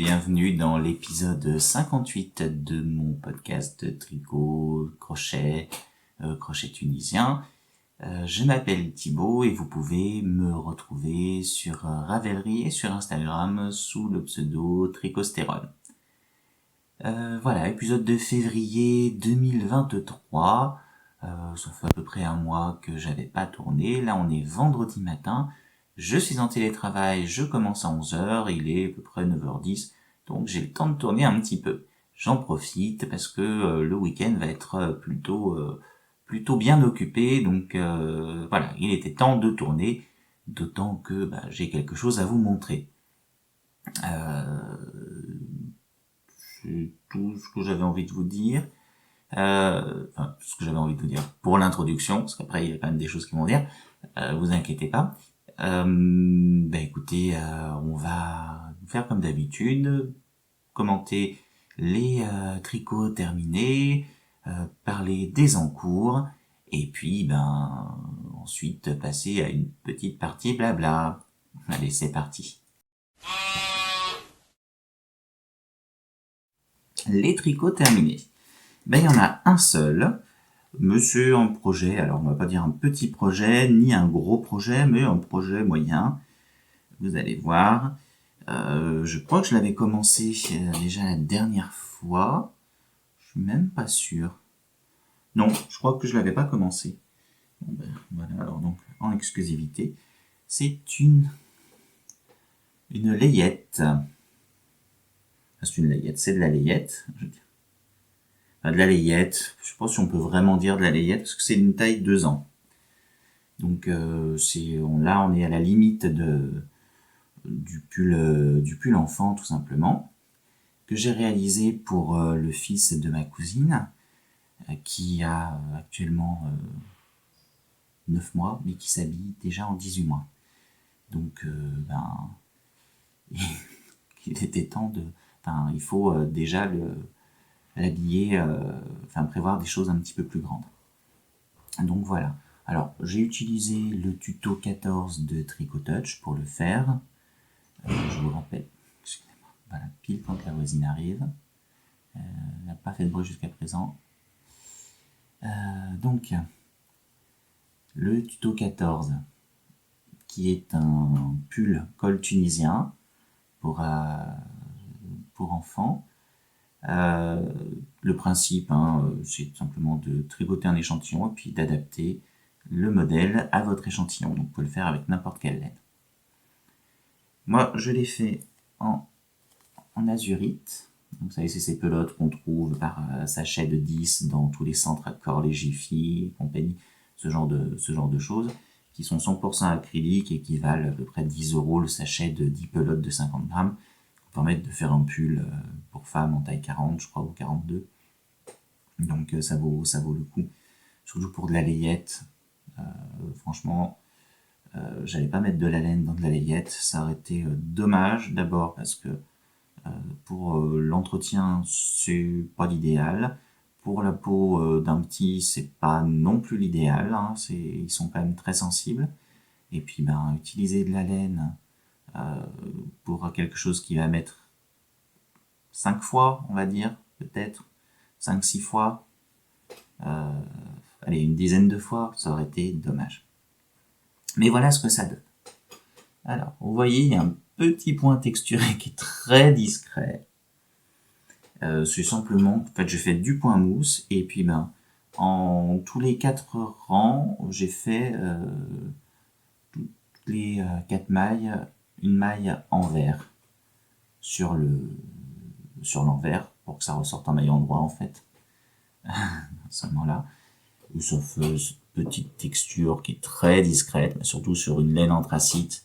bienvenue dans l'épisode 58 de mon podcast de tricot, crochet tunisien. Je m'appelle Thibaut et vous pouvez me retrouver sur Ravelry et sur Instagram sous le pseudo Tricostérone. Voilà, épisode de février 2023. Ça fait à peu près un mois que j'avais pas tourné. Là, on est vendredi matin. Je suis en télétravail, je commence à 11h, il est à peu près 9h10, donc j'ai le temps de tourner un petit peu. J'en profite parce que le week-end va être plutôt bien occupé, donc voilà, il était temps de tourner, d'autant que j'ai quelque chose à vous montrer. C'est tout ce que j'avais envie de vous dire. Enfin, tout ce que j'avais envie de vous dire pour l'introduction, parce qu'après il y a quand même des choses qui vont dire, vous inquiétez pas. Écoutez, on va faire comme d'habitude, commenter les tricots terminés, parler des encours, et puis ensuite passer à une petite partie blabla. Allez, c'est parti. Les tricots terminés. Il y en a un seul. Monsieur, un projet, alors on va pas dire un petit projet, ni un gros projet, mais un projet moyen. Vous allez voir. Je crois que je l'avais commencé déjà la dernière fois. Je suis même pas sûr. Non, je crois que je l'avais pas commencé. Bon, voilà, alors donc en exclusivité, c'est une layette. C'est une layette, c'est de la layette, je veux dire. Enfin, de la layette, je sais pas si on peut vraiment dire de la layette, parce que c'est une taille 2 ans. Donc là on est à la limite du pull enfant tout simplement, que j'ai réalisé pour le fils de ma cousine, qui a actuellement 9 mois, mais qui s'habille déjà en 18 mois. Donc il était temps il faut déjà l'habiller, prévoir des choses un petit peu plus grandes. Donc voilà. Alors, j'ai utilisé le tuto 14 de Tricotouch pour le faire. Je vous rappelle, excusez-moi, voilà, pile quand la voisine arrive. Elle n'a pas fait de bruit jusqu'à présent. Donc, le tuto 14, qui est un pull col tunisien pour enfants. Le principe, c'est tout simplement de tricoter un échantillon et puis d'adapter le modèle à votre échantillon. Donc, vous pouvez le faire avec n'importe quelle laine. Moi, je l'ai fait en azurite. Donc, vous savez, c'est ces pelotes qu'on trouve par sachet de 10 dans tous les centres Accor, les Jiffy et compagnie, ce genre de choses, qui sont 100% acryliques et qui valent à peu près 10 € le sachet de 10 pelotes de 50 grammes, qui permettent de faire un pull pour femmes en taille 40, je crois, ou 42. Donc, ça vaut le coup. Surtout pour de la layette. Franchement, j'allais pas mettre de la laine dans de la layette, ça aurait été dommage, d'abord parce que pour l'entretien, c'est pas l'idéal. Pour la peau d'un petit, c'est pas non plus l'idéal. Ils sont quand même très sensibles. Et puis, utiliser de la laine pour quelque chose qui va mettre 5 fois, on va dire, peut-être, 5-6 fois, allez, une dizaine de fois, ça aurait été dommage. Mais voilà ce que ça donne. Alors, vous voyez, il y a un petit point texturé qui est très discret. C'est simplement, en fait, j'ai fait du point mousse, et puis en tous les 4 rangs, j'ai fait toutes les 4 mailles, une maille en vert sur l'envers, pour que ça ressorte en maille endroit, en fait. Seulement là. Ça fait cette petite texture qui est très discrète, mais surtout sur une laine anthracite.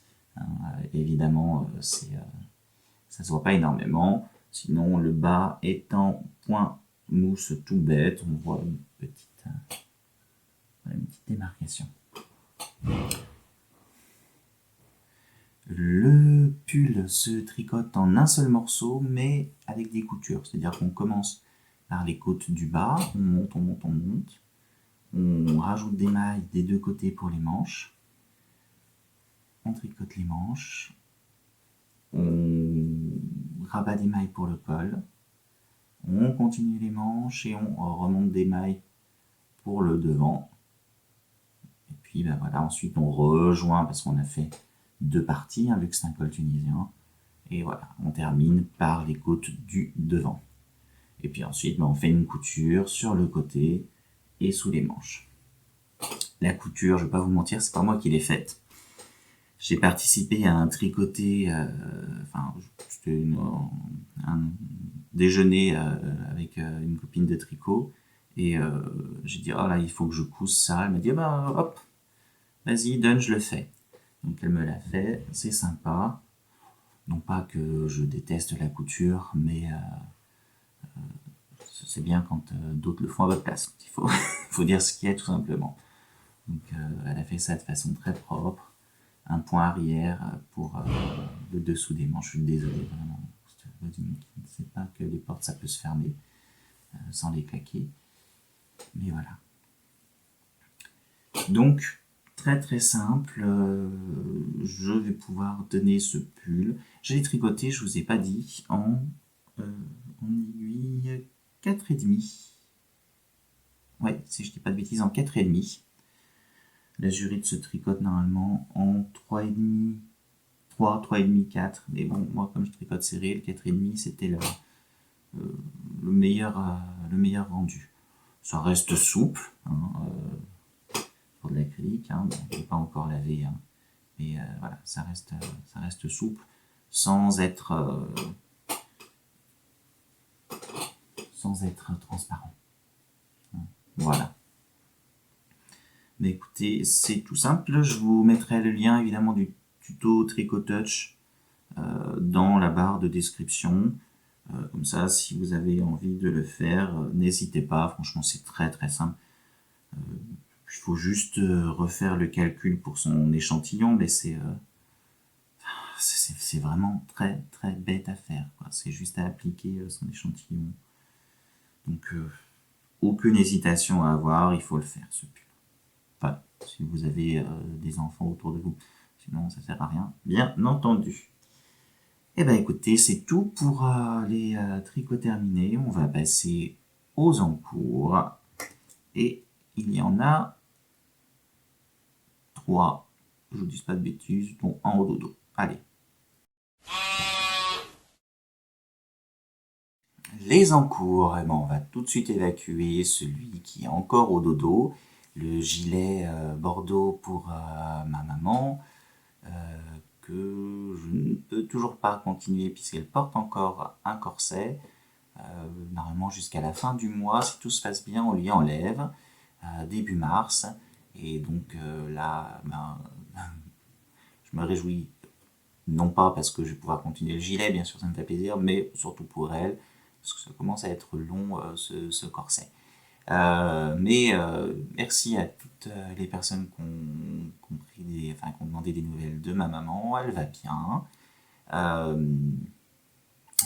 Évidemment, ça se voit pas énormément. Sinon, le bas étant point mousse tout bête, on voit une petite démarcation. Le pull se tricote en un seul morceau, mais avec des coutures. C'est-à-dire qu'on commence par les côtes du bas, on monte. On rajoute des mailles des deux côtés pour les manches. On tricote les manches. On rabat des mailles pour le col. On continue les manches et on remonte des mailles pour le devant. Et puis ben voilà, ensuite on rejoint parce qu'on a fait 2 parties, vu que c'est un col tunisien. Et voilà, on termine par les côtes du devant. Et puis ensuite, on fait une couture sur le côté et sous les manches. La couture, je ne vais pas vous mentir, c'est pas moi qui l'ai faite. J'ai participé à un tricoté, c'était un déjeuner avec une copine de tricot. Et j'ai dit, oh là, il faut que je couse ça. Elle m'a dit, bah hop, vas-y, donne, je le fais. Donc elle me l'a fait, c'est sympa. Non pas que je déteste la couture, mais c'est bien quand d'autres le font à votre place. Il faut dire ce qu'il y a tout simplement. Donc elle a fait ça de façon très propre. Un point arrière pour le dessous des manches. Je suis désolé vraiment. Je ne sais pas que les portes ça peut se fermer sans les claquer. Mais voilà. Donc très très simple. Je vais pouvoir donner ce pull. Je l'ai tricoté, je vous ai pas dit, en aiguille 4,5. Ouais, si je dis pas de bêtises, en 4,5. La jurite se tricote normalement en 3,5, 3,5, 4. Mais bon, moi comme je tricote serré, le 4,5 c'était le meilleur rendu. Ça reste souple, pour de l'acrylique, je n'ai pas encore lavé, mais voilà, ça reste souple sans être transparent. Voilà. Mais écoutez, c'est tout simple. Je vous mettrai le lien évidemment du tuto Tricot Touch dans la barre de description. Comme ça, si vous avez envie de le faire, n'hésitez pas. Franchement, c'est très très simple. Il faut juste refaire le calcul pour son échantillon, mais c'est vraiment très très bête à faire. C'est juste à appliquer son échantillon. Donc, aucune hésitation à avoir, il faut le faire, ce pull. Enfin, si vous avez des enfants autour de vous. Sinon, ça sert à rien, bien entendu. Eh bien, écoutez, c'est tout pour les tricots terminés. On va passer aux encours. Et il y en a 3. Je vous dis pas de bêtises, dont un au dodo. Allez. Les encours, eh ben, on va tout de suite évacuer celui qui est encore au dodo. Le gilet bordeaux pour ma maman, que je ne peux toujours pas continuer puisqu'elle porte encore un corset. Normalement jusqu'à la fin du mois, si tout se passe bien, on lui enlève début mars. Et donc là, je me réjouis, non pas parce que je vais pouvoir continuer le gilet, bien sûr ça me fait plaisir, mais surtout pour elle, parce que ça commence à être long ce corset. Mais merci à toutes les personnes qui ont demandé des nouvelles de ma maman. Elle va bien.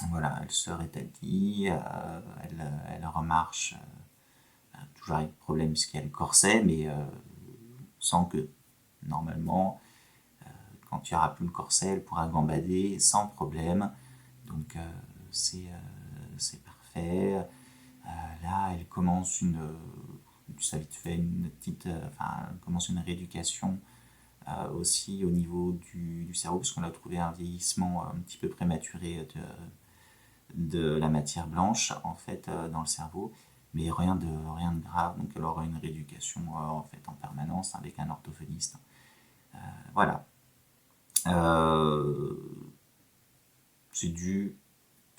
Voilà, elle se rétablit. Elle remarche. Toujours avec problème puisqu'il y a le corset, mais sans que normalement, quand il n'y aura plus le corset, elle pourra gambader sans problème. Donc c'est parfait. Là, elle commence commence une rééducation aussi au niveau du cerveau, parce qu'on a trouvé un vieillissement un petit peu prématuré de la matière blanche en fait dans le cerveau, mais rien de grave. Donc elle aura une rééducation en fait en permanence avec un orthophoniste. Voilà. C'est dû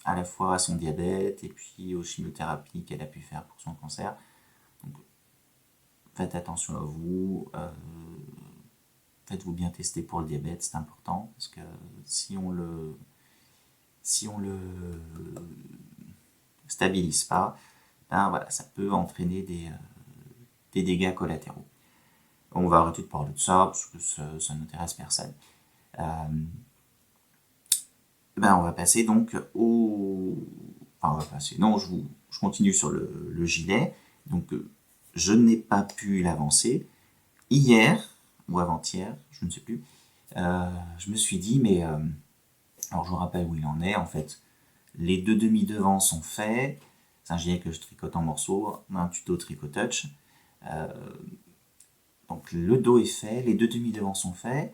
à la fois à son diabète et puis aux chimiothérapies qu'elle a pu faire pour son cancer. Donc, faites attention à vous. Faites-vous bien tester pour le diabète, c'est important, parce que si on le stabilise pas, ben voilà, ça peut entraîner des dégâts collatéraux. On va arrêter de parler de ça, parce que ça n'intéresse personne. On va passer donc je continue sur le gilet. Donc, je n'ai pas pu l'avancer. Hier, ou avant-hier, je ne sais plus, je me suis dit, mais alors je vous rappelle où il en est, en fait. Les deux demi-devants sont faits. C'est un gilet que je tricote en morceaux, un tuto Tricotouch. Donc le dos est fait, les deux demi-devants sont faits.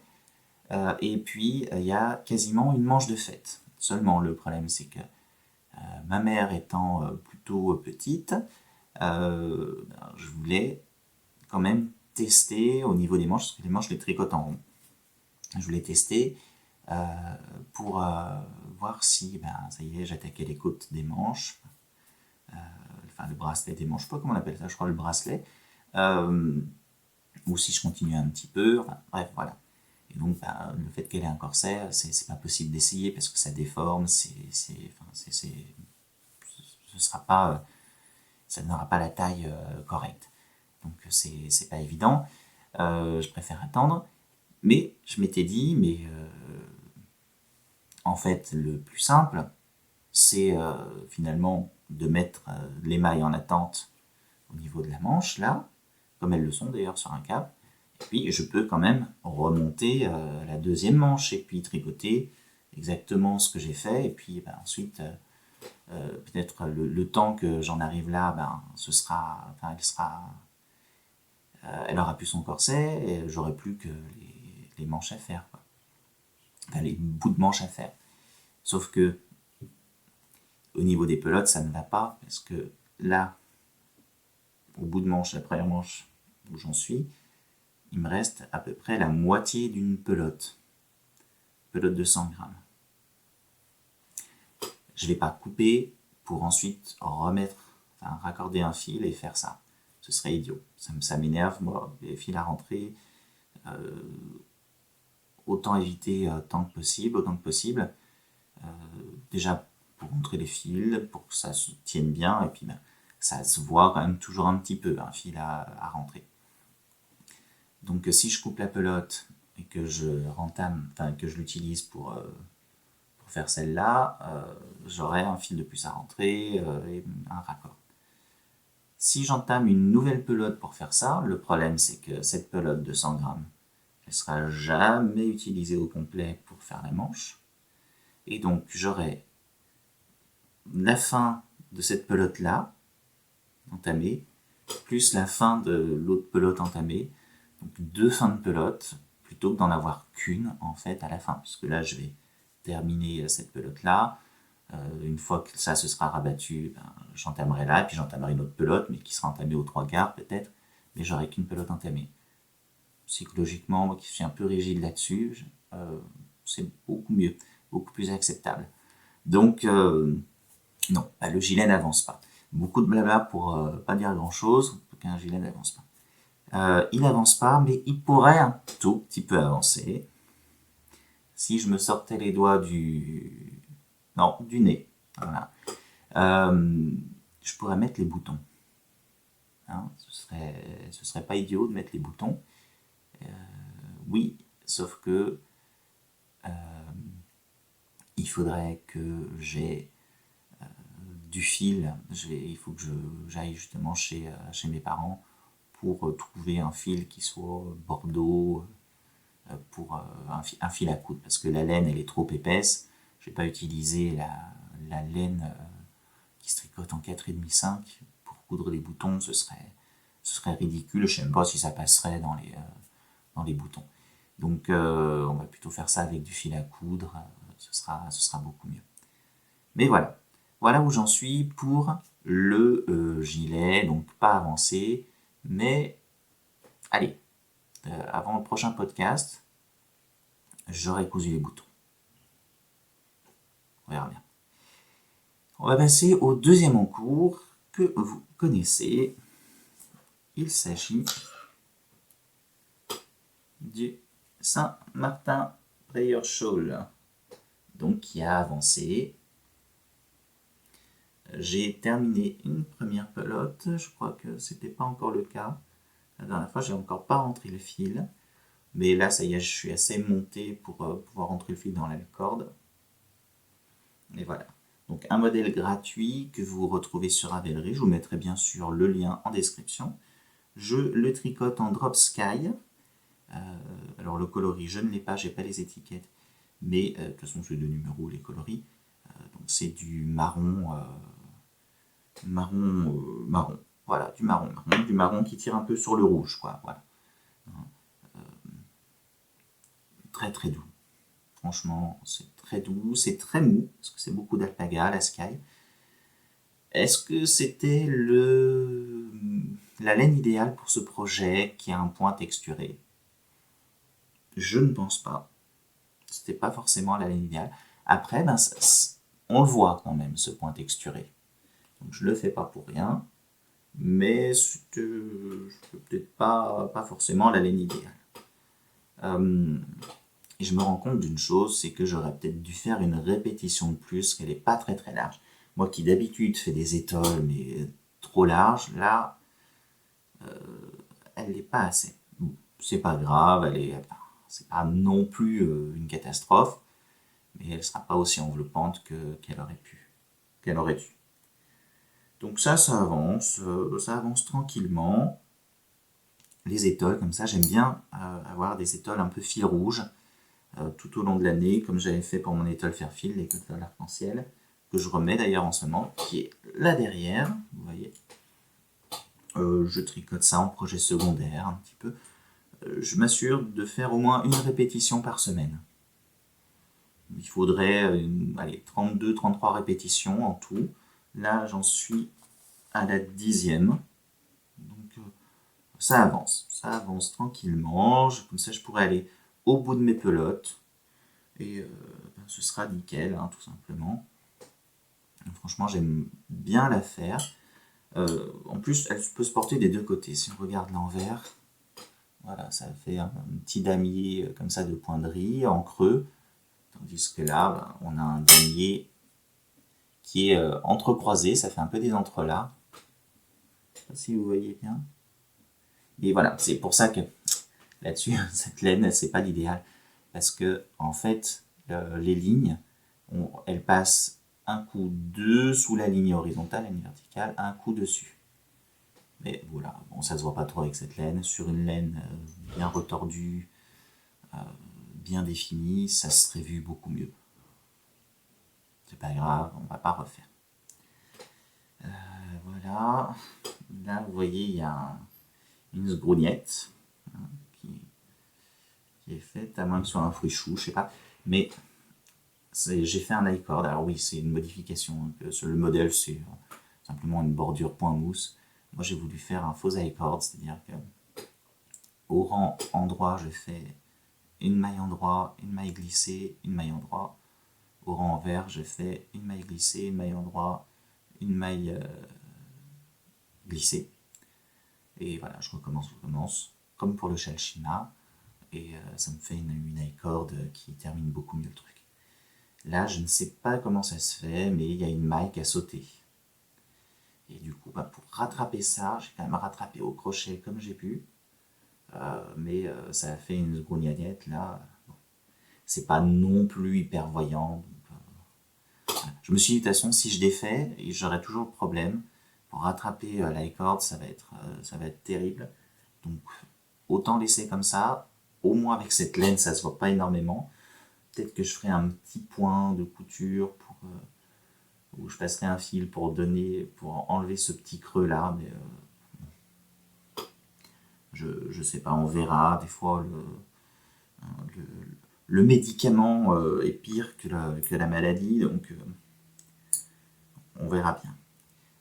Et puis il y a quasiment une manche de fête. Seulement le problème c'est que ma mère étant plutôt petite, je voulais quand même tester au niveau des manches, parce que les manches je les tricote en rond. Je voulais tester pour voir si, ça y est, j'attaquais les côtes des manches, enfin le bracelet des manches, je sais pas comment on appelle ça, je crois le bracelet, ou si je continuais un petit peu, enfin, bref, voilà. Et donc, le fait qu'elle ait un corset, c'est pas possible d'essayer parce que ça déforme, ce sera pas, ça n'aura pas la taille correcte. Donc, c'est pas évident. Je préfère attendre. Mais je m'étais dit, en fait, le plus simple, c'est finalement de mettre l'émail en attente au niveau de la manche, là, comme elles le sont d'ailleurs sur un cap. Et puis je peux quand même remonter la deuxième manche et puis tricoter exactement ce que j'ai fait. Et puis ensuite, peut-être le temps que j'en arrive là, elle aura plus son corset et j'aurai plus que les manches à faire, quoi. Enfin, les bouts de manches à faire. Sauf que au niveau des pelotes, ça ne va pas parce que là, au bout de manche, la première manche où j'en suis, il me reste à peu près la moitié d'une pelote de 100 grammes. Je ne vais pas couper pour ensuite raccorder un fil et faire ça. Ce serait idiot. Ça m'énerve, moi, les fils à rentrer. Autant éviter autant que possible. Déjà pour rentrer les fils, pour que ça se tienne bien, et puis ça se voit quand même toujours un petit peu, un fil à rentrer. Donc si je coupe la pelote et que que je l'utilise pour faire celle-là, j'aurai un fil de plus à rentrer et un raccord. Si j'entame une nouvelle pelote pour faire ça, le problème c'est que cette pelote de 100 grammes, elle sera jamais utilisée au complet pour faire la manche. Et donc j'aurai la fin de cette pelote-là, entamée, plus la fin de l'autre pelote entamée. Donc 2 fins de pelote, plutôt que d'en avoir qu'une en fait à la fin. Puisque là je vais terminer cette pelote-là. Une fois que ça se sera rabattu, j'entamerai là, puis j'entamerai une autre pelote, mais qui sera entamée aux 3/4 peut-être, mais j'aurai qu'une pelote entamée. Psychologiquement, moi qui suis un peu rigide là-dessus, c'est beaucoup mieux, beaucoup plus acceptable. Donc, non, le gilet n'avance pas. Beaucoup de blabla pour pas dire grand-chose, qu'un gilet n'avance pas. Il n'avance pas, mais il pourrait un tout petit peu avancer. Si je me sortais les doigts du nez, voilà. Je pourrais mettre les boutons. Hein, ce serait pas idiot de mettre les boutons. Oui, sauf que il faudrait que j'ai du fil. Il faut que j'aille justement chez mes parents pour trouver un fil qui soit bordeaux, pour un fil à coudre, parce que la laine elle est trop épaisse. Je vais pas utiliser la laine qui se tricote en 4,5 pour coudre les boutons, ce serait ridicule. Je sais même pas si ça passerait dans les boutons. Donc on va plutôt faire ça avec du fil à coudre, ce sera beaucoup mieux. Mais voilà où j'en suis pour le gilet, donc pas avancé, mais allez, avant le prochain podcast, j'aurai cousu les boutons. On verra bien. On va passer au deuxième encours que vous connaissez. Il s'agit du Saint-Martin Prayer Shawl, donc qui a avancé. J'ai terminé une première pelote, je crois que c'était pas encore le cas. La dernière fois, j'ai encore pas rentré le fil, mais là, ça y est, je suis assez monté pour pouvoir rentrer le fil dans la corde. Et voilà. Donc un modèle gratuit que vous retrouvez sur Ravelry, je vous mettrai bien sûr le lien en description. Je le tricote en Drop Sky. Alors le coloris, je ne l'ai pas, j'ai pas les étiquettes, mais de toute façon c'est de numéros les coloris. Donc c'est du marron, marron. Voilà, du marron qui tire un peu sur le rouge, quoi. Voilà. Très très doux. Franchement, c'est très doux, c'est très mou, parce que c'est beaucoup d'alpaga, la Sky. Est-ce que c'était la laine idéale pour ce projet qui a un point texturé? Je ne pense pas. C'était pas forcément la laine idéale. Après, ben, on le voit quand même, ce point texturé. Donc je le fais pas pour rien, mais c'était peut-être pas forcément la laine idéale. Et je me rends compte d'une chose, c'est que j'aurais peut-être dû faire une répétition de plus, qu'elle n'est pas très très large. Moi qui d'habitude fais des étoiles, mais trop larges, là, elle n'est pas assez. Bon, c'est pas grave, c'est pas non plus une catastrophe, mais elle sera pas aussi enveloppante qu'elle aurait pu, qu'elle aurait dû. Donc ça avance tranquillement. Les étoiles, comme ça, j'aime bien avoir des étoiles un peu fil rouge tout au long de l'année, comme j'avais fait pour mon étoile Fairfield, l'étoile arc-en-ciel, que je remets d'ailleurs en ce moment, qui est là derrière, vous voyez. Je tricote ça en projet secondaire un petit peu. Je m'assure de faire au moins une répétition par semaine. Il faudrait 32-33 répétitions en tout. Là, j'en suis à la 10e. Donc, ça avance tranquillement. Comme ça, je pourrais aller au bout de mes pelotes. Et ce sera nickel, hein, tout simplement. Franchement, j'aime bien la faire. En plus, elle peut se porter des deux côtés. Si on regarde l'envers, voilà, ça fait un petit damier comme ça de pointerie en creux. Tandis que là, ben, on a un damier qui est entrecroisé. Ça fait un peu des entrelacs. Je sais pas si vous voyez bien. Et voilà, c'est pour ça que là-dessus, cette laine, c'est pas l'idéal. Parce que, en fait, les lignes, elles passent un coup dessous la ligne horizontale, la ligne verticale, un coup dessus. Mais voilà, bon, ça se voit pas trop avec cette laine. Sur une laine bien retordue, bien définie, ça serait vu beaucoup mieux. C'est pas grave, on va pas refaire. Voilà. Là, vous voyez, il y a une sgrougnette qui est faite, à moins que ce soit un fruit chou, je sais pas. Mais j'ai fait un i-cord. Alors oui, c'est une modification. Sur le modèle, c'est simplement une bordure point mousse. Moi, j'ai voulu faire un faux i-cord, c'est-à-dire que au rang endroit, je fais une maille endroit, une maille glissée, une maille endroit. Au rang envers, je fais une maille glissée, une maille endroit, une maille glissée. Et voilà, je recommence, comme pour le Shalshima. Et ça me fait une i-cord qui termine beaucoup mieux le truc. Là, je ne sais pas comment ça se fait, mais il y a une maille qui a sauté. Et du coup, pour rattraper ça, j'ai quand même rattrapé au crochet comme j'ai pu. Mais ça a fait une sgrougnette là. Bon. C'est pas non plus hyper voyant. Donc, voilà. Je me suis dit, de toute façon, si je défais, j'aurai toujours le problème. Pour rattraper l'i-cord, ça va être terrible. Donc, autant laisser comme ça. Au moins avec cette laine, ça se voit pas énormément. Peut-être que je ferai un petit point de couture où je passerai un fil pour enlever ce petit creux là, mais je sais pas, on verra. Des fois, le médicament est pire que la maladie, donc on verra bien.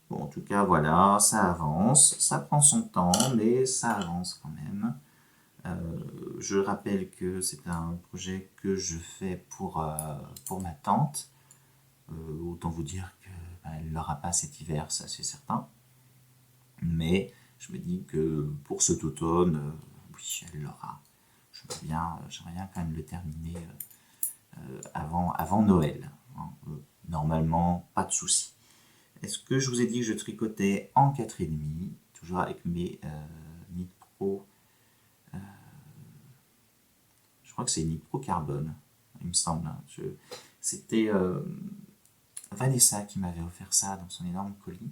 Bon, en tout cas, voilà, ça avance, ça prend son temps, mais ça avance quand même. Je rappelle que c'est un projet que je fais pour ma tante. Autant vous dire qu'elle ne l'aura pas cet hiver, ça c'est certain. Mais je me dis que pour cet automne, oui, elle l'aura. J'aimerais bien quand même le terminer avant Noël. Hein. Normalement, pas de souci. Est-ce que je vous ai dit que je tricotais en 4,5, toujours avec mes Knit Pro. Je crois que c'est Knit Pro Carbone, il me semble. Hein. C'était Vanessa qui m'avait offert ça dans son énorme colis,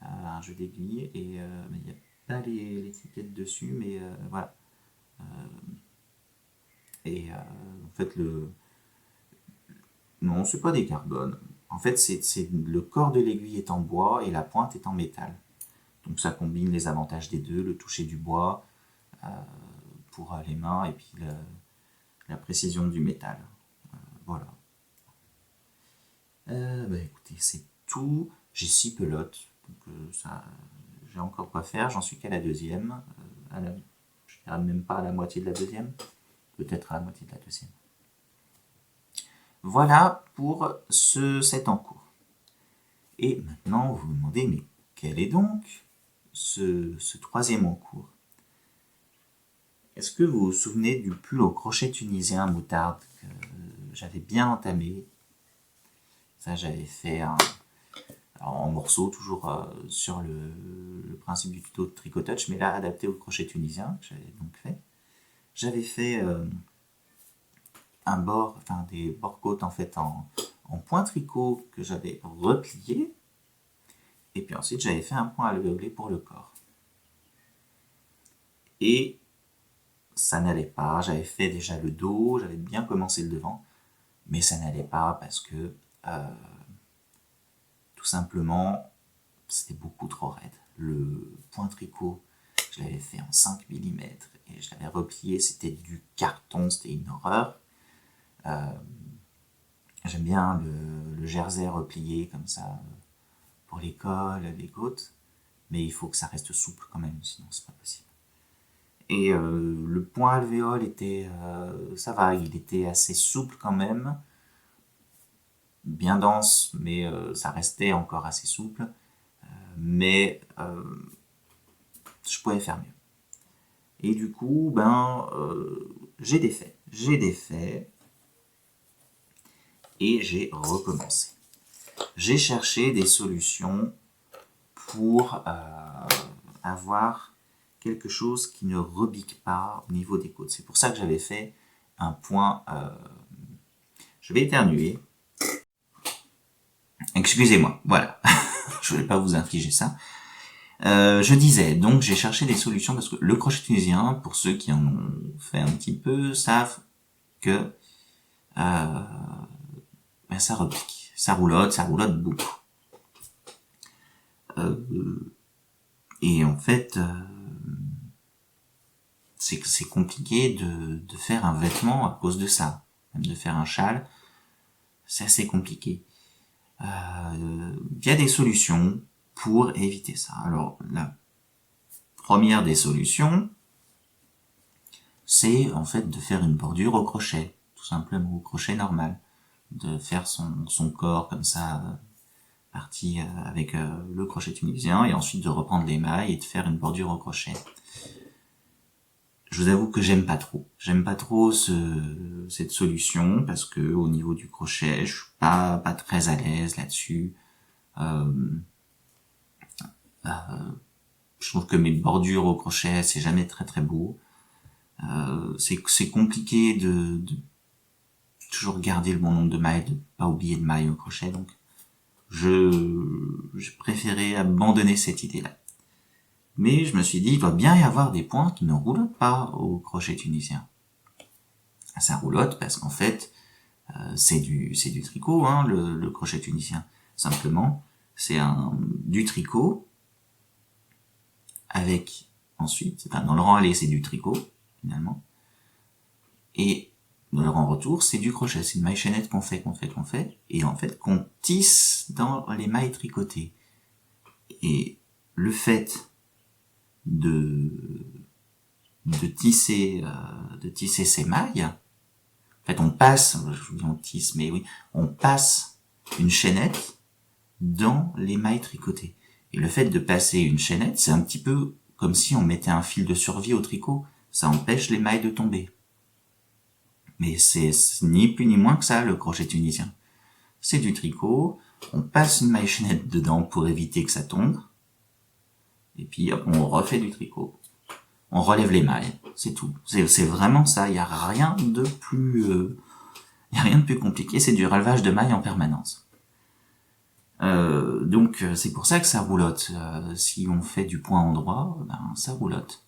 un jeu d'aiguille, et il n'y a pas l'étiquette dessus, mais voilà. Et en fait, non, c'est pas des carbones. En fait, le corps de l'aiguille est en bois et la pointe est en métal. Donc ça combine les avantages des deux, le toucher du bois pour les mains et puis la précision du métal. Voilà. Écoutez, c'est tout. J'ai 6 pelotes, donc ça, j'ai encore quoi faire. J'en suis qu'à la deuxième. Je dirais même pas à la moitié de la deuxième. Peut-être à la moitié de la deuxième. Voilà pour ce set en cours. Et maintenant, vous vous demandez, mais quel est donc ce troisième en cours? Est-ce que vous vous souvenez du pull au crochet tunisien moutarde que j'avais bien entamé? Ça, j'avais fait en morceaux, toujours sur le principe du tuto de Tricotouch, mais là adapté au crochet tunisien, que j'avais donc fait. J'avais fait des bord-côtes en fait en point tricot que j'avais replié, et puis ensuite j'avais fait un point alvéolé pour le corps. Et ça n'allait pas, j'avais fait déjà le dos, j'avais bien commencé le devant, mais ça n'allait pas parce que tout simplement c'était beaucoup trop raide. Le point tricot, je l'avais fait en 5 mm et je l'avais replié, c'était du carton, c'était une horreur. J'aime bien le jersey replié comme ça pour les cols, les côtes, mais il faut que ça reste souple quand même, sinon c'est pas possible. Et le point alvéole était, ça va, il était assez souple quand même, bien dense, mais ça restait encore assez souple. Mais je pouvais faire mieux. Et du coup, j'ai défait. Et j'ai recommencé. J'ai cherché des solutions pour avoir quelque chose qui ne rebique pas au niveau des côtes. C'est pour ça que j'avais fait un point... Je vais éternuer. Excusez-moi, voilà. Je ne voulais pas vous infliger ça. Je disais, donc j'ai cherché des solutions parce que le crochet tunisien, pour ceux qui en ont fait un petit peu, savent que ça repique, ça roulotte beaucoup. Et en fait, c'est compliqué de faire un vêtement à cause de ça. Même de faire un châle, c'est assez compliqué. Il y a des solutions pour éviter ça. Alors, la première des solutions, c'est en fait de faire une bordure au crochet, tout simplement au crochet normal. De faire son corps comme ça, parti avec le crochet tunisien, et ensuite de reprendre les mailles et de faire une bordure au crochet. Je vous avoue que j'aime pas trop. J'aime pas trop cette solution parce que au niveau du crochet, je suis pas très à l'aise là-dessus. Je trouve que mes bordures au crochet, c'est jamais très très beau. C'est compliqué de toujours garder le bon nombre de mailles, de pas oublier de mailles au crochet, donc je préférais abandonner cette idée-là. Mais je me suis dit, il doit bien y avoir des points qui ne roulotent pas au crochet tunisien. Ça roulotte parce qu'en fait, c'est du tricot, hein, le crochet tunisien. Simplement, c'est du tricot avec ensuite, dans le rang aller, c'est du tricot, finalement. Et dans le rang retour, c'est du crochet. C'est une maille chaînette qu'on fait, et en fait, qu'on tisse dans les mailles tricotées. Et le fait de tisser ces mailles, en fait, on passe, je dis on tisse, mais oui, on passe une chaînette dans les mailles tricotées. Et le fait de passer une chaînette, c'est un petit peu comme si on mettait un fil de survie au tricot. Ça empêche les mailles de tomber. Mais c'est ni plus ni moins que ça, le crochet tunisien. C'est du tricot, on passe une maille chaînette dedans pour éviter que ça tombe, et puis on refait du tricot. On relève les mailles, c'est tout. C'est vraiment ça, il n'y a rien de plus compliqué, c'est du relevage de mailles en permanence. Donc c'est pour ça que ça roulotte. Si on fait du point endroit, ça roulotte.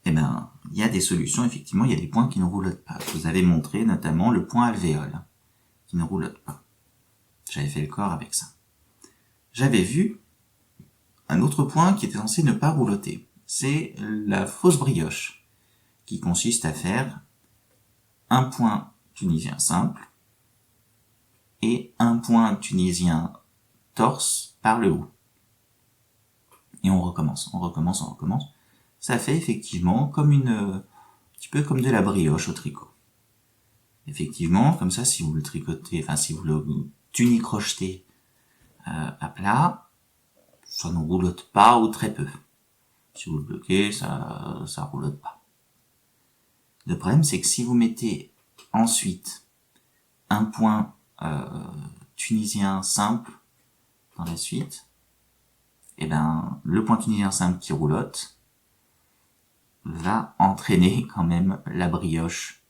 Eh ben, il y a des solutions, effectivement, il y a des points qui ne roulotent pas. Je vous avais montré notamment le point alvéole, qui ne roulotte pas. J'avais fait le corps avec ça. J'avais vu un autre point qui était censé ne pas roulotter. C'est la fausse brioche, qui consiste à faire un point tunisien simple et un point tunisien torse par le haut. Et on recommence. Ça fait effectivement comme un petit peu comme de la brioche au tricot. Effectivement, comme ça, si vous le tricotez, enfin si vous le tunicrochetez à plat, ça ne roulotte pas ou très peu. Si vous le bloquez, ça roulotte pas. Le problème, c'est que si vous mettez ensuite un point tunisien simple dans la suite, et ben le point tunisien simple qui roulotte va entraîner quand même la brioche,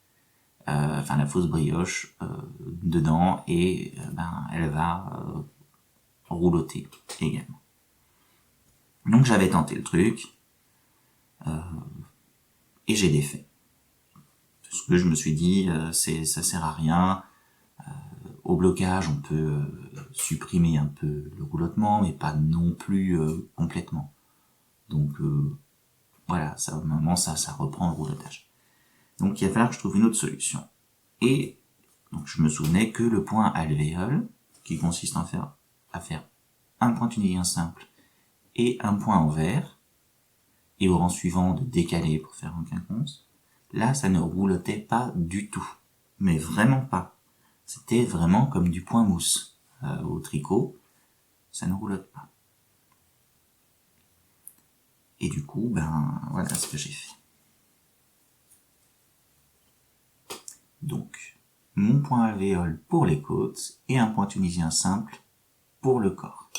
enfin la fausse brioche dedans, et elle va roulotter également. Donc j'avais tenté le truc et j'ai défait. Parce que je me suis dit ça sert à rien. Au blocage, on peut supprimer un peu le roulotement, mais pas non plus complètement. Donc voilà, ça, au moment ça reprend le roulotage. Donc il va falloir que je trouve une autre solution. Et donc je me souvenais que le point alvéole, qui consiste à faire un point tunisien simple et un point envers, et au rang suivant de décaler pour faire un quinconce, là ça ne roulotait pas du tout. Mais vraiment pas. C'était vraiment comme du point mousse. Au tricot, ça ne roulotte pas. Et du coup, voilà ce que j'ai fait. Donc, mon point alvéole pour les côtes et un point tunisien simple pour le corps.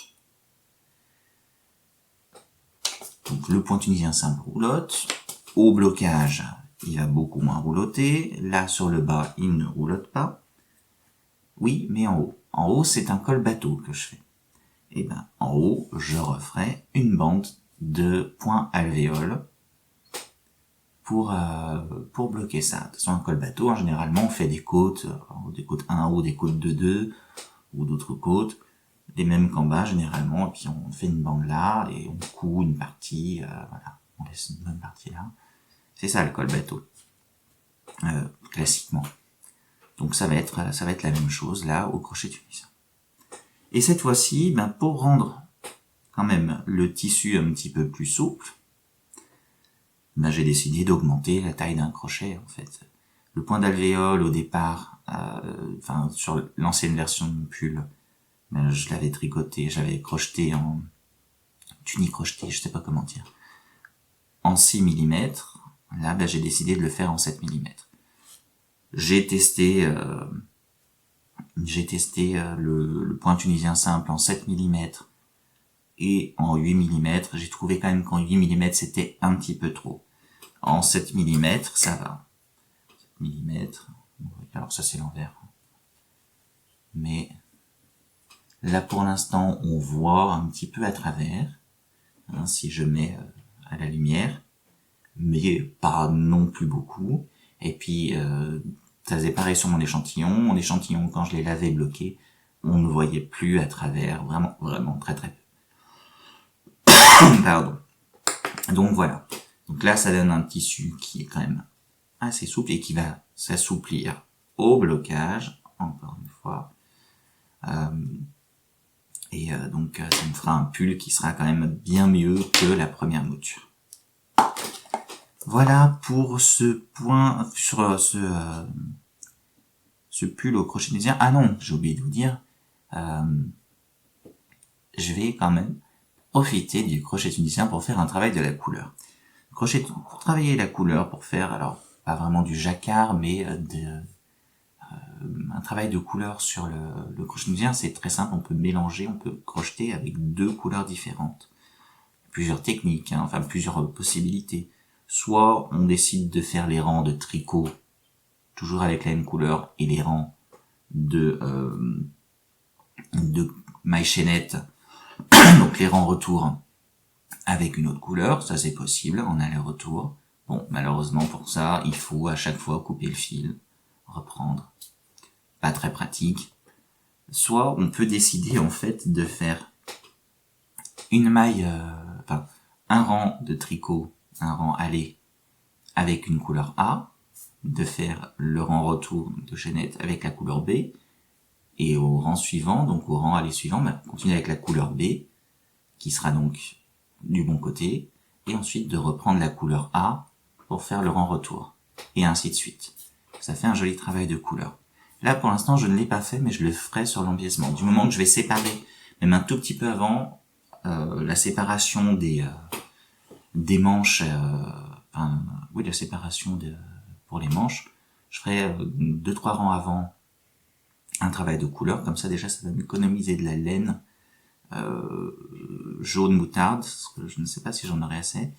Donc, le point tunisien simple roulotte. Au blocage, il va beaucoup moins roulotter. Là, sur le bas, il ne roulotte pas. Oui, mais en haut. En haut, c'est un col bateau que je fais. Et en haut, je referai une bande de points alvéoles pour bloquer ça. De toute façon, un col bateau, généralement, on fait des côtes 1 ou des côtes de 2, ou d'autres côtes, les mêmes qu'en bas, généralement, et puis on fait une bande là, et on coud une partie, voilà, on laisse une bonne partie là. C'est ça, le col bateau, classiquement. Donc ça va être la même chose, là, au crochet tunisien. Et cette fois-ci, pour rendre quand même le tissu un petit peu plus souple, j'ai décidé d'augmenter la taille d'un crochet, en fait. Le point d'alvéole, au départ, sur l'ancienne version de mon pull, je l'avais tricoté, j'avais crocheté en tunicrocheté, je sais pas comment dire, en 6 mm. Là, j'ai décidé de le faire en 7 mm. J'ai testé le point tunisien simple en 7 mm et en 8 mm. J'ai trouvé quand même qu'en 8 mm, c'était un petit peu trop. En 7 mm, ça va. 7 mm, alors ça c'est l'envers. Mais là pour l'instant, on voit un petit peu à travers, si je mets à la lumière, mais pas non plus beaucoup. Et puis, ça faisait pareil sur mon échantillon. Mon échantillon, quand je l'ai lavé bloqué, on ne voyait plus à travers, vraiment, vraiment très très peu. Pardon. Donc voilà. Donc là, ça donne un tissu qui est quand même assez souple et qui va s'assouplir au blocage, encore une fois. Donc ça me fera un pull qui sera quand même bien mieux que la première mouture. Voilà pour ce point sur ce pull au crochet tunisien. Ah non, j'ai oublié de vous dire, je vais quand même profiter du crochet tunisien pour faire un travail de la couleur. Pour travailler la couleur, pour faire, alors pas vraiment du jacquard, mais un travail de couleur sur le crochet tunisien, c'est très simple, on peut mélanger, on peut crocheter avec 2 couleurs différentes. Plusieurs techniques, plusieurs possibilités. Soit on décide de faire les rangs de tricot, toujours avec la même couleur, et les rangs de maille chaînette, donc les rangs retour avec une autre couleur, ça c'est possible en aller-retour. Bon, malheureusement pour ça, il faut à chaque fois couper le fil, reprendre. Pas très pratique. soit on peut décider en fait de faire une maille, un rang de tricot, un rang aller avec une couleur A, de faire le rang retour de chaînette avec la couleur B, et au rang suivant, donc au rang aller suivant, continuer avec la couleur B, qui sera donc du bon côté, et ensuite de reprendre la couleur A pour faire le rang retour, et ainsi de suite. Ça fait un joli travail de couleur. Là, pour l'instant, je ne l'ai pas fait, mais je le ferai sur l'empiècement. Du moment que je vais séparer, même un tout petit peu avant, la séparation des manches, la séparation pour les manches, je ferai 2-3 rangs avant un travail de couleur, comme ça déjà ça va m'économiser de la laine jaune moutarde, parce que je ne sais pas si j'en aurai assez,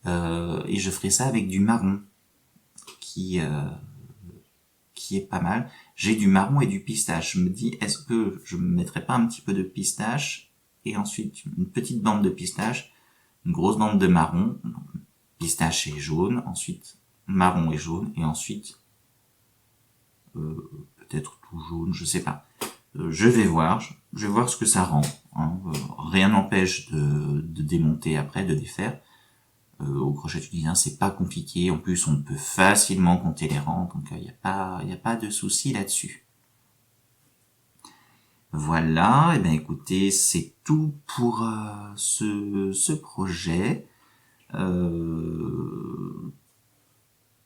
et je ferai ça avec du marron, qui est pas mal. J'ai du marron et du pistache. Je me dis, est-ce que je me mettrais pas un petit peu de pistache, et ensuite une petite bande de pistache, une grosse bande de marron, pistache et jaune, ensuite marron et jaune, et ensuite peut-être tout jaune, je sais pas. Je vais voir ce que ça rend. Hein. Rien n'empêche de démonter après, de défaire. Au crochet tunisien, c'est pas compliqué. En plus, on peut facilement compter les rangs, donc il y a pas de souci là-dessus. Voilà, et bien écoutez, c'est tout pour ce projet.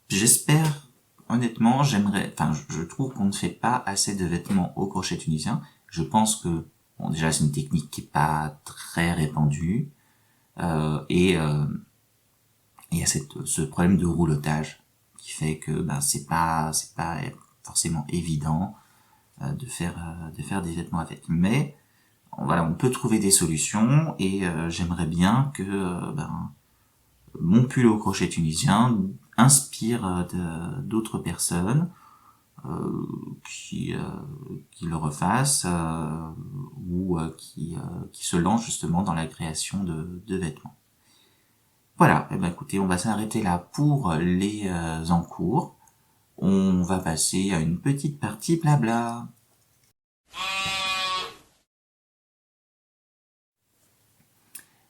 J'espère, honnêtement, je trouve qu'on ne fait pas assez de vêtements au crochet tunisien. Je pense que, bon, déjà, c'est une technique qui est pas très répandue, et il y a ce problème de roulotage qui fait que, c'est pas forcément évident de faire des vêtements avec. Mais, voilà, on peut trouver des solutions, et j'aimerais bien que, mon pull au crochet tunisien inspire d'autres personnes qui le refassent, ou qui se lancent justement dans la création de vêtements. Voilà, et écoutez, on va s'arrêter là pour les encours. On va passer à une petite partie blabla.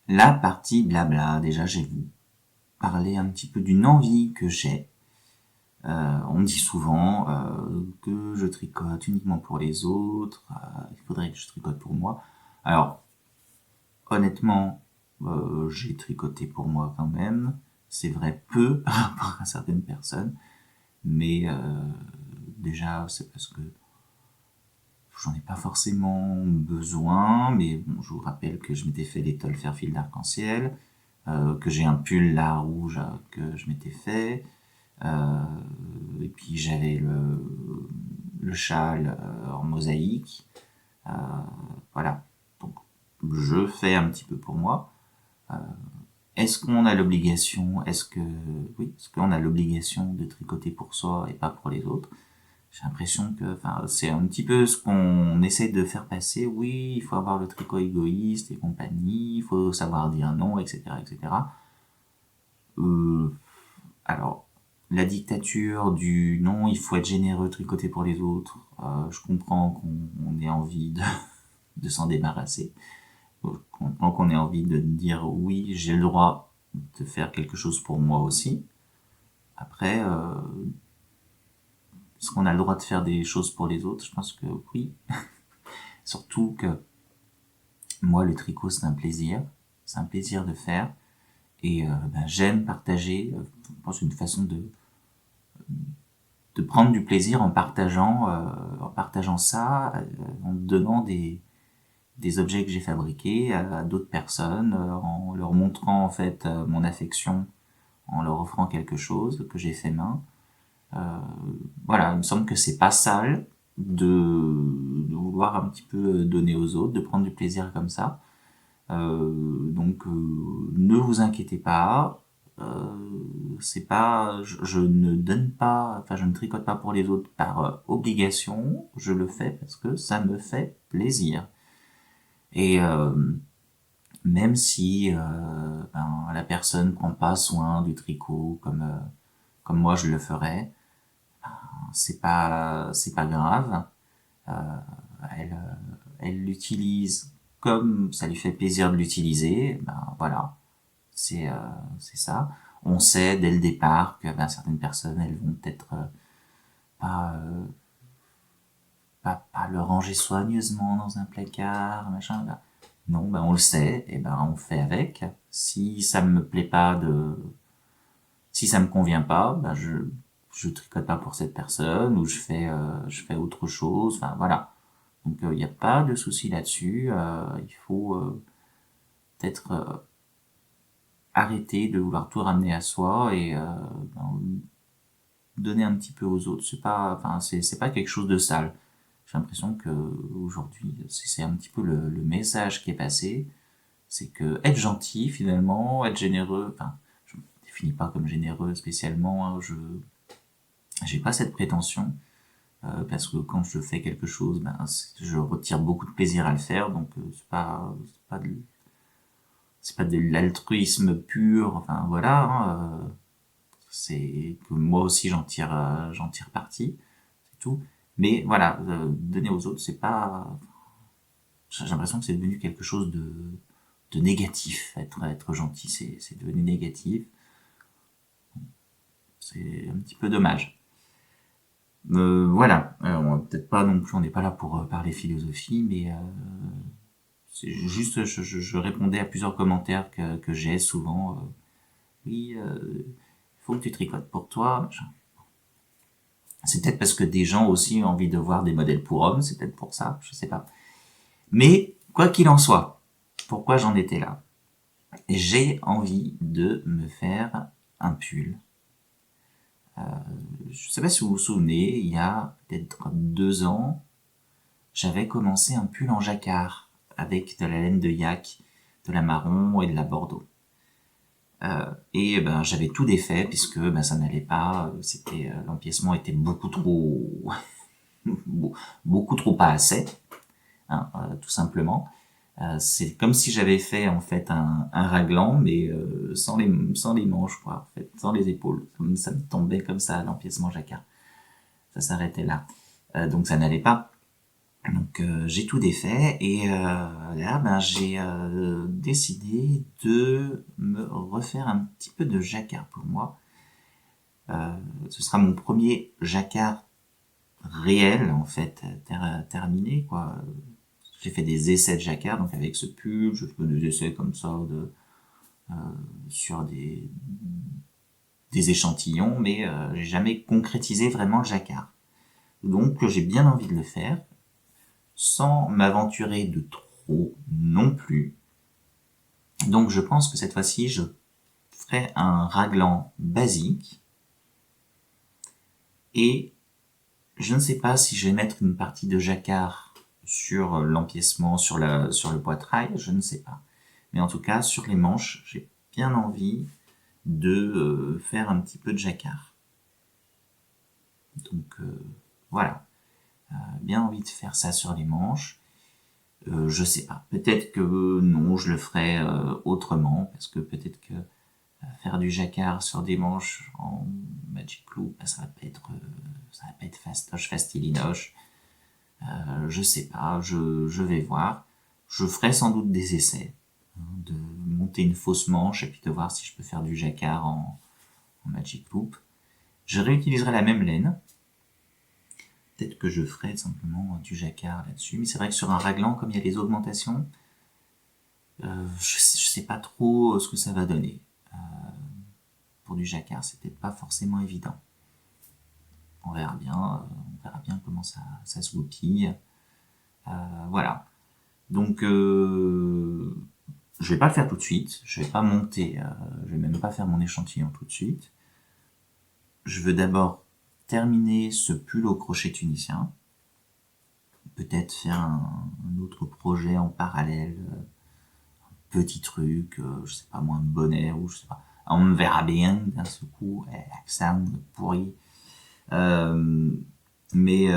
La partie blabla, déjà je vais vous parler un petit peu d'une envie que j'ai. On me dit souvent que je tricote uniquement pour les autres, il faudrait que je tricote pour moi. Alors, honnêtement, j'ai tricoté pour moi quand même. C'est vrai peu par rapport à certaines personnes, mais déjà c'est parce que j'en ai pas forcément besoin, mais bon, je vous rappelle que je m'étais fait l'étole faire fil d'arc-en-ciel, que j'ai un pull là rouge que je m'étais fait, et puis j'avais le châle en mosaïque, voilà. Donc je fais un petit peu pour moi. Est-ce qu'on a l'obligation, est-ce qu'on a l'obligation de tricoter pour soi et pas pour les autres? J'ai l'impression que, c'est un petit peu ce qu'on essaie de faire passer. Oui, il faut avoir le tricot égoïste et compagnie, il faut savoir dire non, etc., etc. Alors, la dictature du non, il faut être généreux, tricoter pour les autres, je comprends qu'on ait envie de s'en débarrasser. Je comprends qu'on ait envie de dire oui, j'ai le droit de faire quelque chose pour moi aussi. Après, est-ce qu'on a le droit de faire des choses pour les autres? Je pense que oui. Surtout que moi, le tricot, c'est un plaisir. C'est un plaisir de faire. Et j'aime partager. Je pense une façon de prendre du plaisir en partageant ça, en donnant des objets que j'ai fabriqués à d'autres personnes, en leur montrant en fait mon affection, en leur offrant quelque chose que j'ai fait main. Voilà, il me semble que c'est pas sale de vouloir un petit peu donner aux autres, de prendre du plaisir comme ça. Donc ne vous inquiétez pas, c'est pas, je ne donne pas, enfin je ne tricote pas pour les autres par obligation, je le fais parce que ça me fait plaisir. Et même si la personne prend pas soin du tricot comme moi je le ferais, c'est pas grave. elle l'utilise comme ça lui fait plaisir de l'utiliser, ben voilà, c'est ça. On sait dès le départ que ben, certaines personnes, elles vont peut-être pas, pas le ranger soigneusement dans un placard, machin. Ben, non, ben on le sait, et ben on fait avec. Si ça me plaît pas si ça me convient pas, ben je tricote pas pour cette personne ou je fais autre chose. Enfin voilà. Donc il n'y a pas de souci là-dessus. Il faut peut-être arrêter de vouloir tout ramener à soi et ben, donner un petit peu aux autres. C'est pas quelque chose de sale. J'ai l'impression que aujourd'hui, c'est un petit peu le message qui est passé, c'est que être gentil finalement, être généreux. Enfin, je me définis pas comme généreux spécialement. Hein, je j'ai pas cette prétention. Parce que quand je fais quelque chose, ben, je retire beaucoup de plaisir à le faire, donc c'est pas de l'altruisme pur, enfin voilà, hein, c'est que moi aussi j'en tire parti, c'est tout. Mais voilà, donner aux autres, c'est pas, j'ai l'impression que c'est devenu quelque chose de négatif. Être gentil, c'est devenu négatif. C'est un petit peu dommage. Voilà, on peut-être pas non plus, on n'est pas là pour parler philosophie, mais c'est juste, je répondais à plusieurs commentaires que j'ai souvent. Oui, faut que tu tricotes pour toi. Machin. C'est peut-être parce que des gens aussi ont envie de voir des modèles pour hommes, c'est peut-être pour ça, je sais pas. Mais quoi qu'il en soit, pourquoi j'en étais là? J'ai envie de me faire un pull. Je sais pas si vous vous souvenez, il y a peut-être 2 ans, j'avais commencé un pull en jacquard avec de la laine de yak, de la marron et de la bordeaux. Et ben j'avais tout défait puisque ben ça n'allait pas, c'était l'empiècement était beaucoup trop beaucoup trop pas assez, hein, tout simplement. C'est comme si j'avais fait en fait un raglan mais sans les manches quoi, en fait, sans les épaules. Ça me tombait comme ça l'empiècement jacquard. Ça s'arrêtait là. Donc ça n'allait pas. Donc j'ai tout défait et là ben j'ai décidé de me refaire un petit peu de jacquard pour moi. Ce sera mon premier jacquard réel en fait terminé quoi. J'ai fait des essais de jacquard donc avec ce pull, je fais des essais comme ça sur des échantillons mais j'ai jamais concrétisé vraiment le jacquard. Donc j'ai bien envie de le faire sans m'aventurer de trop non plus. Donc je pense que cette fois-ci, je ferai un raglan basique et je ne sais pas si je vais mettre une partie de jacquard sur l'empiècement, sur le poitrail, je ne sais pas. Mais en tout cas, sur les manches, j'ai bien envie de faire un petit peu de jacquard. Donc voilà, bien envie de faire ça sur les manches. Je sais pas. Peut-être que non, je le ferai autrement, parce que peut-être que faire du jacquard sur des manches en Magic Loop, bah, ça va pas être fastoche, fastilinoche. Je sais pas, je vais voir. Je ferai sans doute des essais, hein, de monter une fausse manche et puis de voir si je peux faire du jacquard en Magic Loop. Je réutiliserai la même laine. Peut-être que je ferai simplement du jacquard là-dessus, mais c'est vrai que sur un raglan, comme il y a les augmentations, je sais pas trop ce que ça va donner. Pour du jacquard, c'est peut-être pas forcément évident. On verra bien comment ça se goupille. Voilà. Donc, je vais pas le faire tout de suite. Je vais pas monter. Je vais même pas faire mon échantillon tout de suite. Je veux d'abord terminer ce pull au crochet tunisien. Peut-être faire un autre projet en parallèle. Petit truc, je sais pas moi, un bonnet ou je sais pas. On verra bien d'un seul coup. L'accent pourri. Mais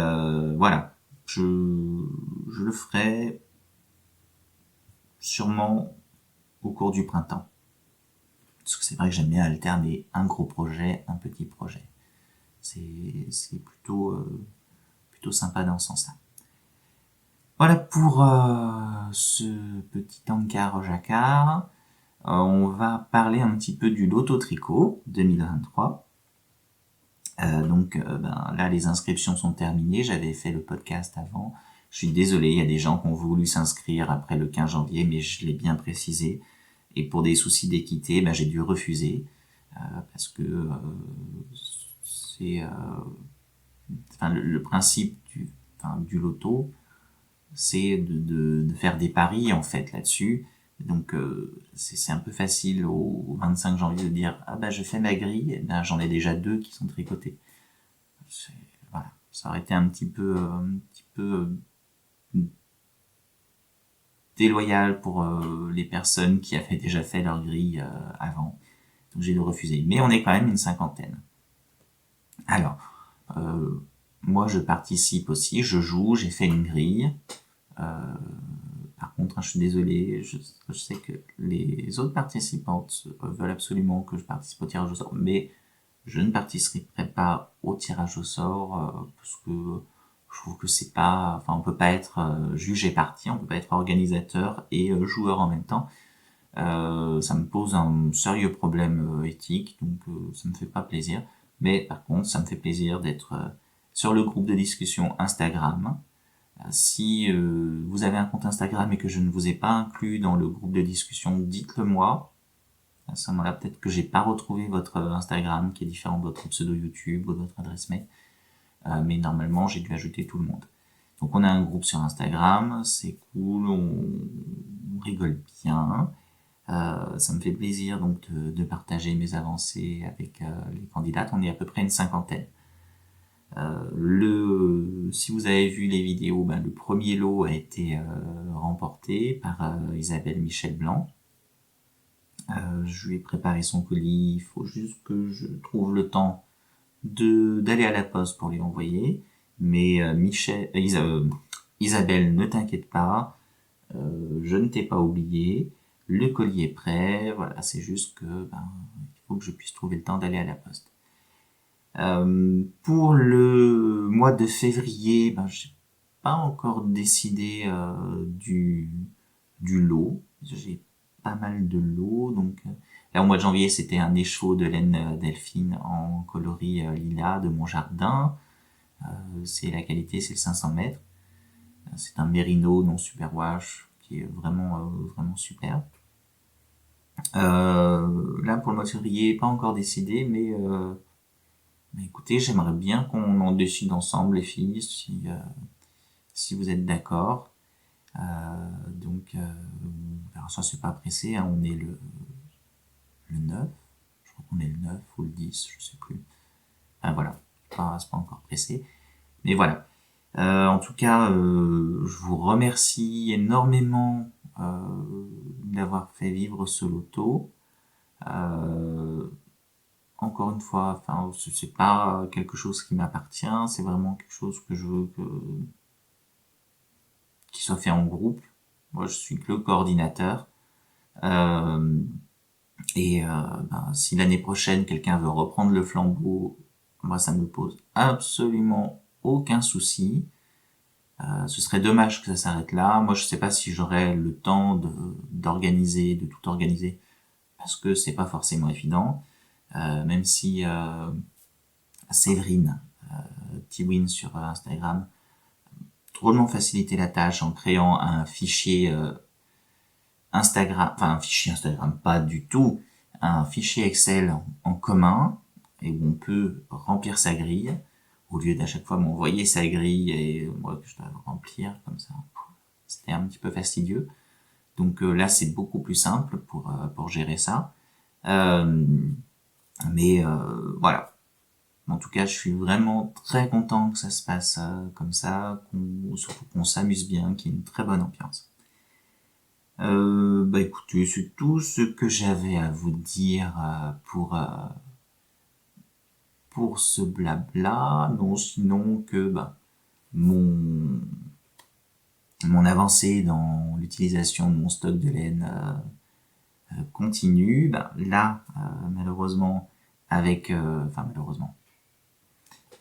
voilà, je le ferai sûrement au cours du printemps. Parce que c'est vrai que j'aime bien alterner un gros projet, un petit projet. C'est plutôt sympa dans ce sens-là. Voilà pour ce petit encart jacquard. On va parler un petit peu du loto tricot 2023. Là, les inscriptions sont terminées. J'avais fait le podcast avant. Je suis désolé, il y a des gens qui ont voulu s'inscrire après le 15 janvier, mais je l'ai bien précisé. Et pour des soucis d'équité, j'ai dû refuser parce que c'est, le principe du loto, c'est de faire des paris en fait là-dessus. Donc c'est un peu facile au 25 janvier de dire je fais ma grille, et j'en ai déjà 2 qui sont tricotés. Voilà, ça aurait été un petit peu déloyal pour les personnes qui avaient déjà fait leur grille avant. Donc j'ai dû refuser. Mais on est quand même une cinquantaine. Alors, moi je participe aussi, je joue, j'ai fait une grille. Par contre, je suis désolé, je sais que les autres participantes veulent absolument que je participe au tirage au sort, mais je ne participerai pas au tirage au sort parce que je trouve que c'est pas, on peut pas être juge et partie, on peut pas être organisateur et joueur en même temps. Ça me pose un sérieux problème éthique, donc ça me fait pas plaisir. Mais par contre, ça me fait plaisir d'être sur le groupe de discussion Instagram. Si vous avez un compte Instagram et que je ne vous ai pas inclus dans le groupe de discussion, dites-le moi. À ce moment-là, peut-être que j'ai pas retrouvé votre Instagram qui est différent de votre pseudo YouTube ou de votre adresse mail. Mais normalement, j'ai dû ajouter tout le monde. Donc on a un groupe sur Instagram, c'est cool, on rigole bien. Ça me fait plaisir donc de partager mes avancées avec les candidates. On est à peu près une cinquantaine. Si vous avez vu les vidéos, le premier lot a été remporté par Isabelle Michel Blanc. Je lui ai préparé son colis, il faut juste que je trouve le temps d'aller à la poste pour lui envoyer. Mais Isabelle, ne t'inquiète pas, je ne t'ai pas oublié, le colis est prêt, voilà, c'est juste que il faut que je puisse trouver le temps d'aller à la poste. Pour le mois de février, j'ai pas encore décidé du lot. J'ai pas mal de lots, donc là au mois de janvier c'était un écheveau de laine Delphine en coloris lilas de mon jardin. C'est la qualité, c'est le 500 mètres. C'est un mérino non superwash qui est vraiment super. Là pour le mois de février, pas encore décidé, mais écoutez, j'aimerais bien qu'on en décide ensemble, les filles, si vous êtes d'accord. Alors ça, c'est pas pressé, hein, on est le 9, je crois qu'on est le 9 ou le 10, je sais plus. Voilà, c'est pas encore pressé. Mais voilà. En tout cas, je vous remercie énormément d'avoir fait vivre ce loto. Encore une fois, c'est pas quelque chose qui m'appartient, c'est vraiment quelque chose que je veux qui soit fait en groupe. Moi, je suis que le coordinateur. Euh, si l'année prochaine quelqu'un veut reprendre le flambeau, moi ça me pose absolument aucun souci. Ce serait dommage que ça s'arrête là. Moi je sais pas si j'aurai le temps de tout organiser parce que c'est pas forcément évident. Même si Séverine Tiwin sur Instagram drôlement facilité la tâche en créant un fichier Instagram, un fichier Instagram, pas du tout, un fichier Excel en commun, et où on peut remplir sa grille, au lieu d'à chaque fois m'envoyer sa grille et moi que je dois remplir comme ça. C'était un petit peu fastidieux. Donc là, c'est beaucoup plus simple pour gérer ça. Voilà. En tout cas, je suis vraiment très content que ça se passe comme ça, surtout qu'on s'amuse bien, qu'il y ait une très bonne ambiance. Écoutez, c'est tout ce que j'avais à vous dire pour ce blabla. Non, sinon que mon mon avancée dans l'utilisation de mon stock de laine continue. Là, malheureusement, malheureusement,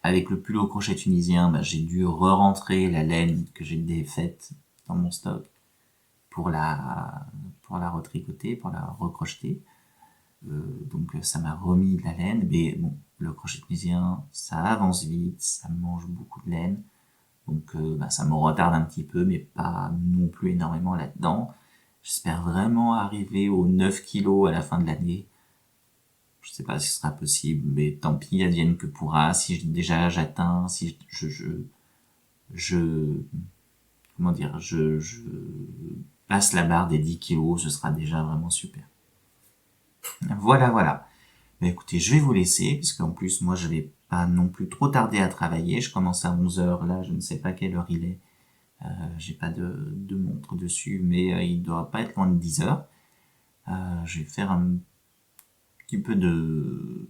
avec le pull au crochet tunisien, j'ai dû re-rentrer la laine que j'ai défaite dans mon stock pour la retricoter, pour la recrocheter. Donc ça m'a remis de la laine, mais bon, le crochet tunisien, ça avance vite, ça mange beaucoup de laine, donc ça me retarde un petit peu, mais pas non plus énormément là-dedans. J'espère vraiment arriver aux 9 kilos à la fin de l'année. Je sais pas si ce sera possible, mais tant pis, advienne que pourra. Si déjà j'atteins, si je comment dire, je passe la barre des 10 kilos, ce sera déjà vraiment super. Voilà. Mais écoutez, je vais vous laisser, puisqu'en plus, moi, je vais pas non plus trop tarder à travailler. Je commence à 11 heures, là, je ne sais pas quelle heure il est. J'ai pas de montre dessus, mais il doit pas être loin de 10 heures. Je vais faire un petit peu de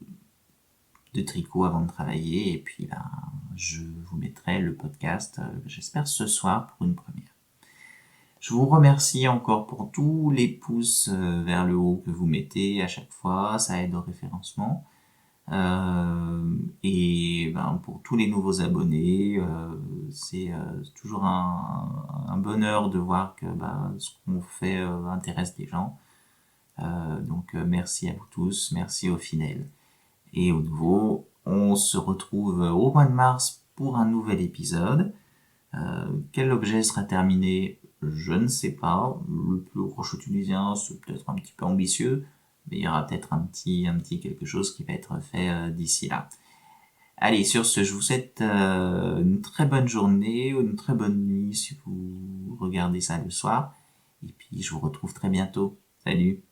tricot avant de travailler, et puis là, je vous mettrai le podcast, j'espère ce soir pour une première. Je vous remercie encore pour tous les pouces vers le haut que vous mettez à chaque fois, ça aide au référencement. Et pour tous les nouveaux abonnés, c'est toujours un bonheur de voir que ce qu'on fait intéresse des gens. Donc merci à vous tous, merci aux fidèles. Et au nouveau, on se retrouve au mois de mars pour un nouvel épisode. Quel objet sera terminé? Je ne sais pas. Le crochet tunisien, c'est peut-être un petit peu ambitieux, mais il y aura peut-être un petit quelque chose qui va être fait d'ici là. Allez, sur ce, je vous souhaite une très bonne journée ou une très bonne nuit si vous regardez ça le soir. Et puis, je vous retrouve très bientôt. Salut!